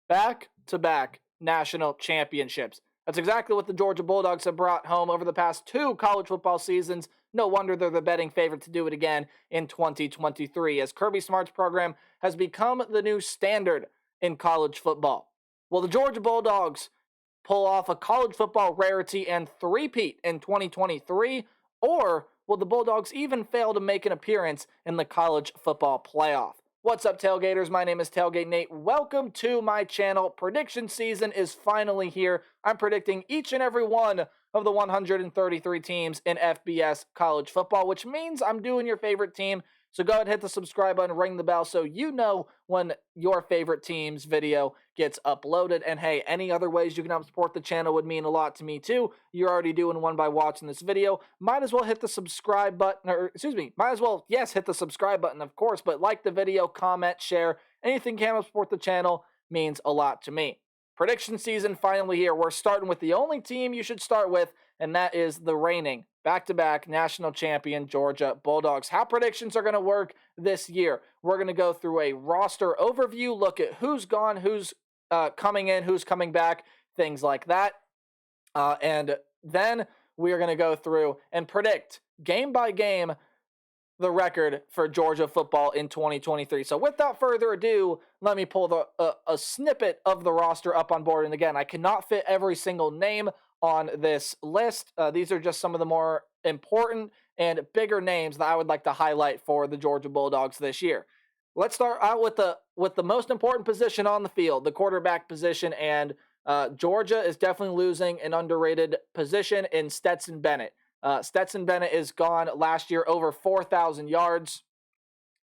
back-to-back national championships. That's exactly what the Georgia Bulldogs have brought home over the past 2 college football seasons. No wonder they're the betting favorite to do it again in 2023, as Kirby Smart's program has become the new standard in college football. Will the Georgia Bulldogs pull off a college football rarity and three-peat in 2023, or will the Bulldogs even fail to make an appearance in the college football playoff? What's up, Tailgaters? My name is Tailgate Nate. Welcome to my channel. Prediction season is finally here. I'm predicting each and every one of the 133 teams in FBS college football, which means I'm doing your favorite team. So go ahead and hit the subscribe button, ring the bell so you know when your favorite team's video gets uploaded. And hey, any other ways you can help support the channel would mean a lot to me too. You're already doing one by watching this video. Might as well hit the subscribe button, hit the subscribe button, of course, but like the video, comment, share. Anything can help support the channel means a lot to me. Prediction season finally here. We're starting with the only team you should start with, and that is the reigning back-to-back national champion Georgia Bulldogs. How predictions are going to work this year. We're going to go through a roster overview, look at who's gone, who's coming in, who's coming back, things like that. And then we are going to go through and predict game by game the record for Georgia football in 2023. So without further ado, let me pull a snippet of the roster up on board. And again, I cannot fit every single name on this list. These are just some of the more important and bigger names that I would like to highlight for the Georgia Bulldogs this year. Let's start out with the most important position on the field, the quarterback position, and Georgia is definitely losing an underrated position in Stetson Bennett. Stetson Bennett is gone last year, over 4,000 yards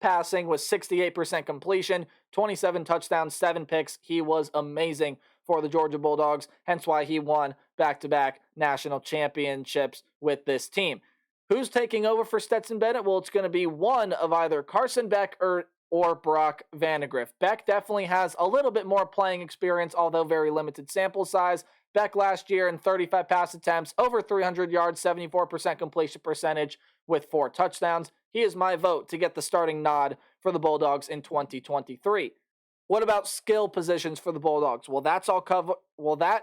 passing with 68% completion, 27 touchdowns, 7 picks. He was amazing for the Georgia Bulldogs, hence why he won back-to-back national championships with this team. Who's taking over for Stetson Bennett? Well, it's going to be one of either Carson Beck or Brock Vandagriff. Beck definitely has a little bit more playing experience, although very limited sample size. Beck last year in 35 pass attempts, over 300 yards, 74% completion percentage with 4 touchdowns. He is my vote to get the starting nod for the Bulldogs in 2023. What about skill positions for the Bulldogs? Well, that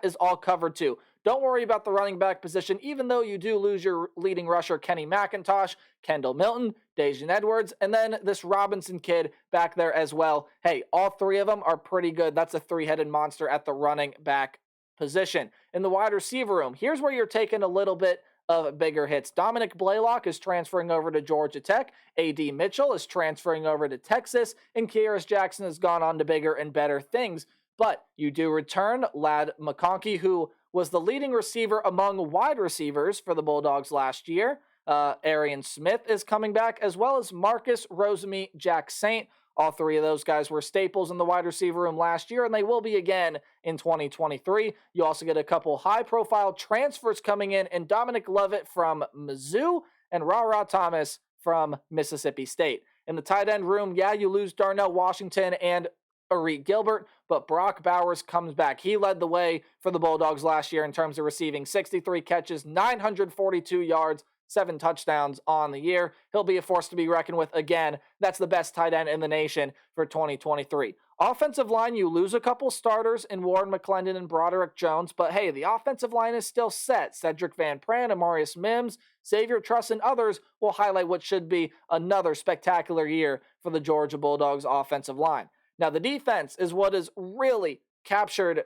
is all covered too. Don't worry about the running back position, even though you do lose your leading rusher, Kenny McIntosh, Kendall Milton, Dajan Edwards, and then this Robinson kid back there as well. Hey, all 3 of them are pretty good. That's a 3-headed monster at the running back position. In the wide receiver room, here's where you're taking a little bit of bigger hits. Dominic Blaylock is transferring over to Georgia Tech. A.D. Mitchell is transferring over to Texas. And Keiris Jackson has gone on to bigger and better things. But you do return Ladd McConkey, who was the leading receiver among wide receivers for the Bulldogs last year. Arian Smith is coming back, as well as Marcus Rosemy, Jack Saint. All 3 of those guys were staples in the wide receiver room last year, and they will be again in 2023. You also get a couple high-profile transfers coming in, and Dominic Lovett from Mizzou and Ra Thomas from Mississippi State. In the tight end room, you lose Darnell Washington and Arik Gilbert, but Brock Bowers comes back. He led the way for the Bulldogs last year in terms of receiving 63 catches, 942 yards, 7 touchdowns on the year. He'll be a force to be reckoned with again. That's the best tight end in the nation for 2023. Offensive line, you lose a couple starters in Warren McClendon and Broderick Jones, but hey, the offensive line is still set. Cedric Van Pran, Amarius Mims, Xavier Truss, and others will highlight what should be another spectacular year for the Georgia Bulldogs offensive line. Now, the defense is what has really captured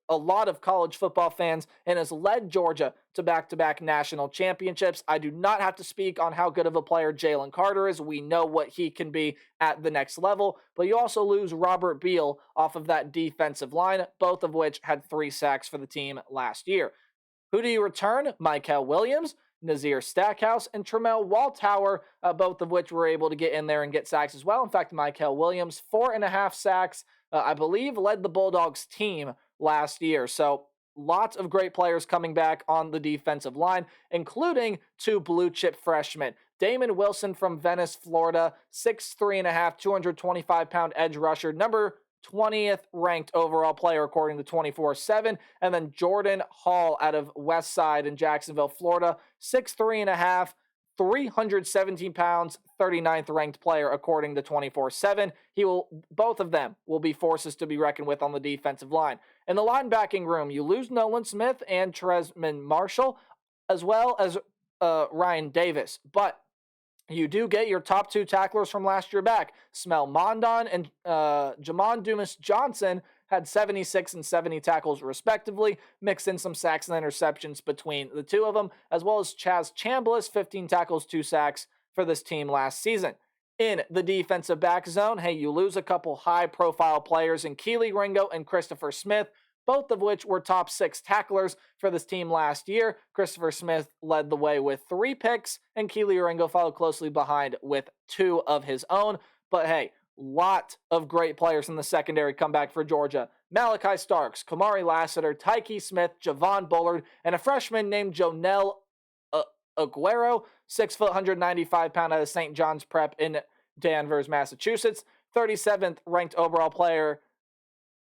a lot of college football fans and has led Georgia to back-to-back national championships. I do not have to speak on how good of a player Jalen Carter is. We know what he can be at the next level, but you also lose Robert Beal off of that defensive line, both of which had 3 sacks for the team last year. Who do you return? Mykel Williams, Nazir Stackhouse, and Tremel Waltower, both of which were able to get in there and get sacks as well. In fact, Mykel Williams, 4.5 sacks, I believe led the Bulldogs team last year. So lots of great players coming back on the defensive line, including 2 blue-chip freshmen. Damon Wilson from Venice, Florida, 6'3.5", 225-pound edge rusher, number 20th ranked overall player according to 24/7. And then Jordan Hall out of West Side in Jacksonville, Florida, 6'3.5", 317 pounds, 39th ranked player according to 24/7. Both of them will be forces to be reckoned with on the defensive line. In the linebacking room, you lose Nolan Smith and Trezman Marshall, as well as Ryan Davis, but you do get your top two tacklers from last year back. Smell Mondon and Jamon Dumas-Johnson had 76 and 70 tackles respectively, mixed in some sacks and interceptions between the two of them, as well as Chaz Chambliss, 15 tackles, 2 sacks for this team last season. In the defensive back zone, hey, you lose a couple high-profile players in Keely Ringo and Christopher Smith, both of which were top 6 tacklers for this team last year. Christopher Smith led the way with 3 picks, and Keely Ringo followed closely behind with 2 of his own. But hey, lot of great players in the secondary come back for Georgia. Malachi Starks, Kamari Lassiter, Tyke Smith, Javon Bullard, and a freshman named Jonell Aguero, 6 foot, 195 pound out of St. John's Prep in Danvers, Massachusetts. 37th ranked overall player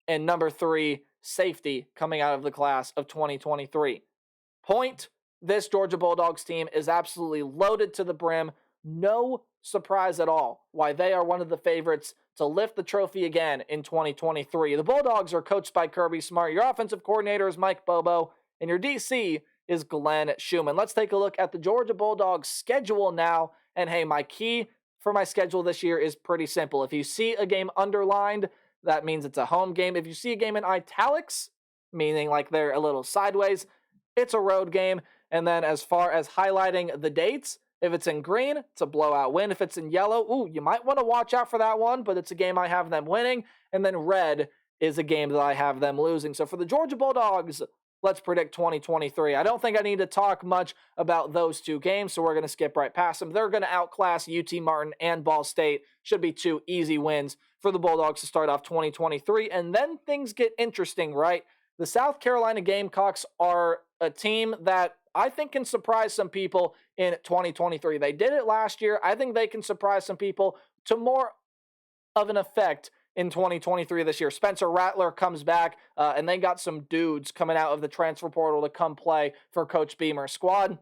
and number 3 safety coming out of the class of 2023. Point, this Georgia Bulldogs team is absolutely loaded to the brim. No surprise at all why they are one of the favorites to lift the trophy again in 2023. The Bulldogs are coached by Kirby Smart. Your offensive coordinator is Mike Bobo, and your DC is Glenn Schumann. Let's take a look at the Georgia Bulldogs schedule now. And hey, my key for my schedule this year is pretty simple. If you see a game underlined, that means it's a home game. If you see a game in italics, meaning like they're a little sideways, it's a road game. And then as far as highlighting the dates, if it's in green, it's a blowout win. If it's in yellow, you might want to watch out for that one, but it's a game I have them winning. And then red is a game that I have them losing. So for the Georgia Bulldogs, let's predict 2023. I don't think I need to talk much about those two games, so we're going to skip right past them. They're going to outclass UT Martin and Ball State. Should be 2 easy wins for the Bulldogs to start off 2023. And then things get interesting, right? The South Carolina Gamecocks are a team that I think can surprise some people in 2023. They did it last year. I think they can surprise some people to more of an effect in 2023 this year. Spencer Rattler comes back, and they got some dudes coming out of the transfer portal to come play for Coach Beamer's squad,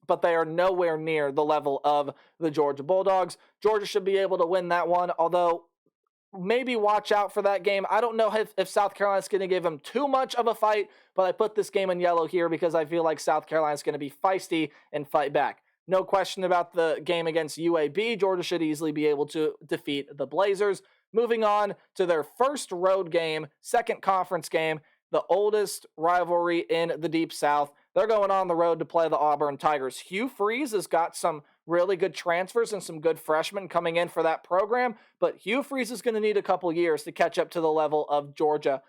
but they are nowhere near the level of the Georgia Bulldogs. Georgia should be able to win that one, although maybe watch out for that game. I don't know if South Carolina's going to give them too much of a fight, but I put this game in yellow here because I feel like South Carolina's going to be feisty and fight back. No question about the game against UAB. Georgia should easily be able to defeat the Blazers. Moving on to their first road game, second conference game, the oldest rivalry in the Deep South. They're going on the road to play the Auburn Tigers. Hugh Freeze has got some really good transfers and some good freshmen coming in for that program, but Hugh Freeze is going to need a couple years to catch up to the level of Georgia.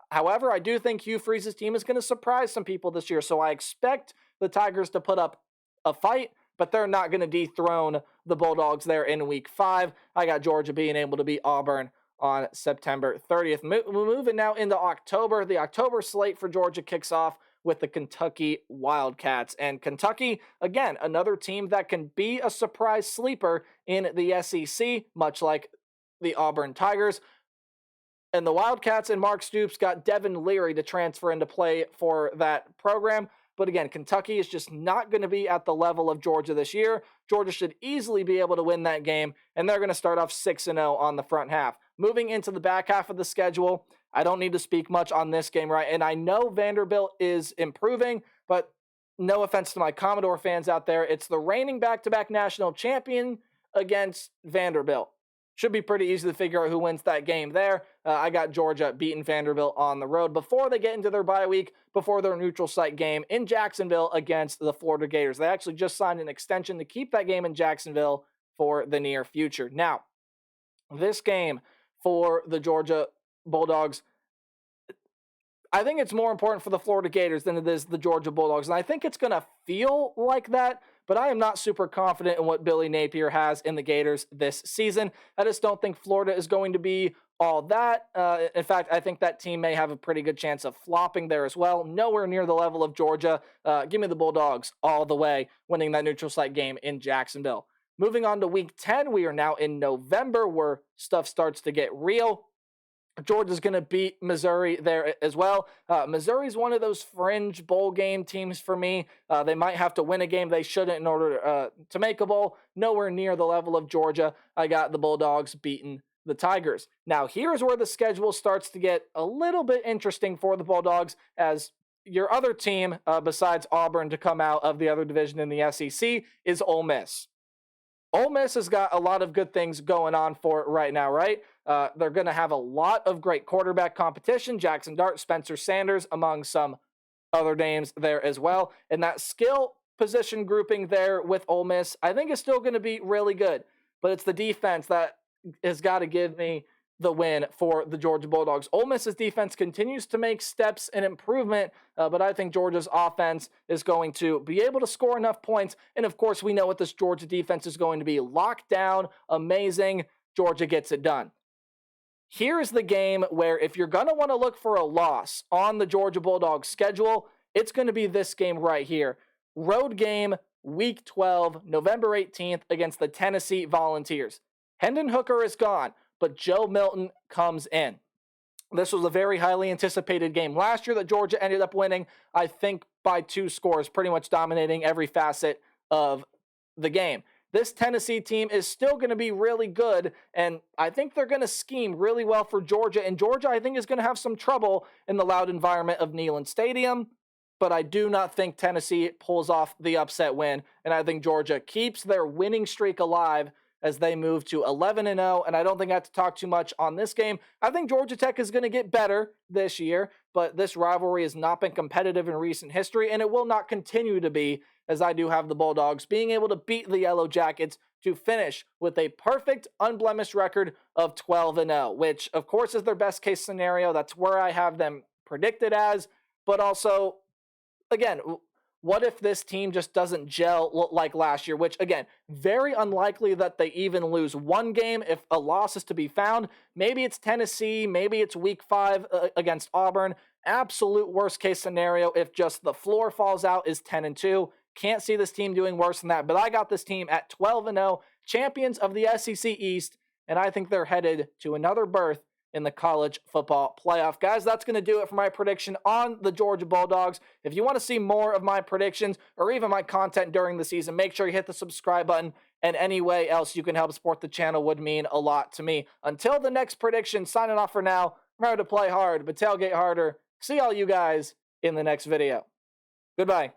However, I do think Hugh Freeze's team is going to surprise some people this year, so I expect the Tigers to put up a fight, but they're not going to dethrone the Bulldogs there in Week 5. I got Georgia being able to beat Auburn on September 30th. Moving now into October. The October slate for Georgia kicks off with the Kentucky Wildcats. And Kentucky, again, another team that can be a surprise sleeper in the SEC, much like the Auburn Tigers. And the Wildcats and Mark Stoops got Devin Leary to transfer into play for that program. But again, Kentucky is just not going to be at the level of Georgia this year. Georgia should easily be able to win that game, and they're going to start off 6-0 on the front half. Moving into the back half of the schedule, I don't need to speak much on this game, right? And I know Vanderbilt is improving, but no offense to my Commodore fans out there, it's the reigning back-to-back national champion against Vanderbilt. Should be pretty easy to figure out who wins that game there. I got Georgia beating Vanderbilt on the road before they get into their bye week, before their neutral site game in Jacksonville against the Florida Gators. They actually just signed an extension to keep that game in Jacksonville for the near future. Now, this game for the Georgia Bulldogs, I think it's more important for the Florida Gators than it is the Georgia Bulldogs. And I think it's going to feel like that, but I am not super confident in what Billy Napier has in the Gators this season. I just don't think Florida is going to be all that. In fact, I think that team may have a pretty good chance of flopping there as well. Nowhere near the level of Georgia. Give me the Bulldogs all the way, winning that neutral site game in Jacksonville. Moving on to Week 10, we are now in November where stuff starts to get real. Georgia's going to beat Missouri there as well. Missouri's one of those fringe bowl game teams for me. They might have to win a game they shouldn't in order to make a bowl. Nowhere near the level of Georgia. I got the Bulldogs beating the Tigers. Now, here's where the schedule starts to get a little bit interesting for the Bulldogs, as your other team, besides Auburn, to come out of the other division in the SEC is Ole Miss. Ole Miss has got a lot of good things going on for it right now, right? They're going to have a lot of great quarterback competition. Jackson Dart, Spencer Sanders, among some other names there as well. And that skill position grouping there with Ole Miss, I think is still going to be really good. But it's the defense that has got to give me the win for the Georgia Bulldogs. Ole Miss's defense continues to make steps and improvement, but I think Georgia's offense is going to be able to score enough points. And of course, we know what this Georgia defense is going to be: locked down, amazing. Georgia gets it done. Here's the game where, if you're going to want to look for a loss on the Georgia Bulldogs schedule, it's going to be this game right here. Road game, Week 12, November 18th, against the Tennessee Volunteers. Hendon Hooker is gone, but Joe Milton comes in. This was a very highly anticipated game last year that Georgia ended up winning, I think, by 2 scores, pretty much dominating every facet of the game. This Tennessee team is still going to be really good, and I think they're going to scheme really well for Georgia, and Georgia, I think, is going to have some trouble in the loud environment of Neyland Stadium, but I do not think Tennessee pulls off the upset win, and I think Georgia keeps their winning streak alive as they move to 11-0, and I don't think I have to talk too much on this game. I think Georgia Tech is going to get better this year, but this rivalry has not been competitive in recent history, and it will not continue to be, as I do have the Bulldogs being able to beat the Yellow Jackets to finish with a perfect, unblemished record of 12-0, which, of course, is their best-case scenario. That's where I have them predicted as, but also, again, what if this team just doesn't gel like last year, which, again, very unlikely that they even lose one game if a loss is to be found. Maybe it's Tennessee, maybe it's Week 5 against Auburn. Absolute worst-case scenario, if just the floor falls out, is 10-2. Can't see this team doing worse than that, but I got this team at 12-0, champions of the SEC East, and I think they're headed to another berth in the college football playoff. Guys, that's going to do it for my prediction on the Georgia Bulldogs. If you want to see more of my predictions or even my content during the season, make sure you hit the subscribe button, and any way else you can help support the channel would mean a lot to me. Until the next prediction, signing off for now. Remember to play hard, but tailgate harder. See all you guys in the next video. Goodbye.